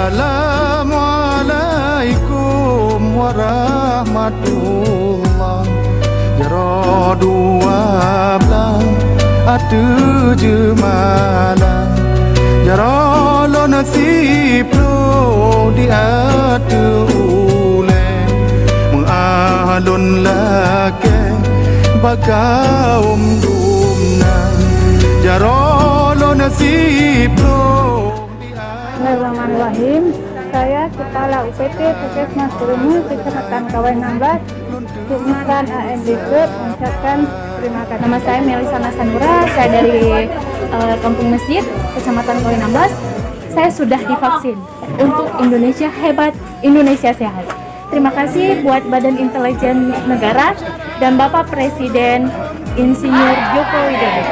Assalamualaikum warahmatullah. Jaro 12 atu jemalah. Jaro lo nasib lo di atu ule. Mengalun lake bakaum dumna. Jaro lo nasib lo. Bismillahirrahmanirrahim. Saya Kepala UPT Puskesmas Kurungu, Kecamatan Kawai 16, Kecamatan ANDG, mengucapkan terima kasih. Nama saya Melisa Nasanura, saya dari Kampung Mesir, Kecamatan Kawai 16. Saya sudah divaksin untuk Indonesia hebat, Indonesia sehat. Terima kasih buat Badan Intelijen Negara dan Bapak Presiden Insinyur Joko Widodo.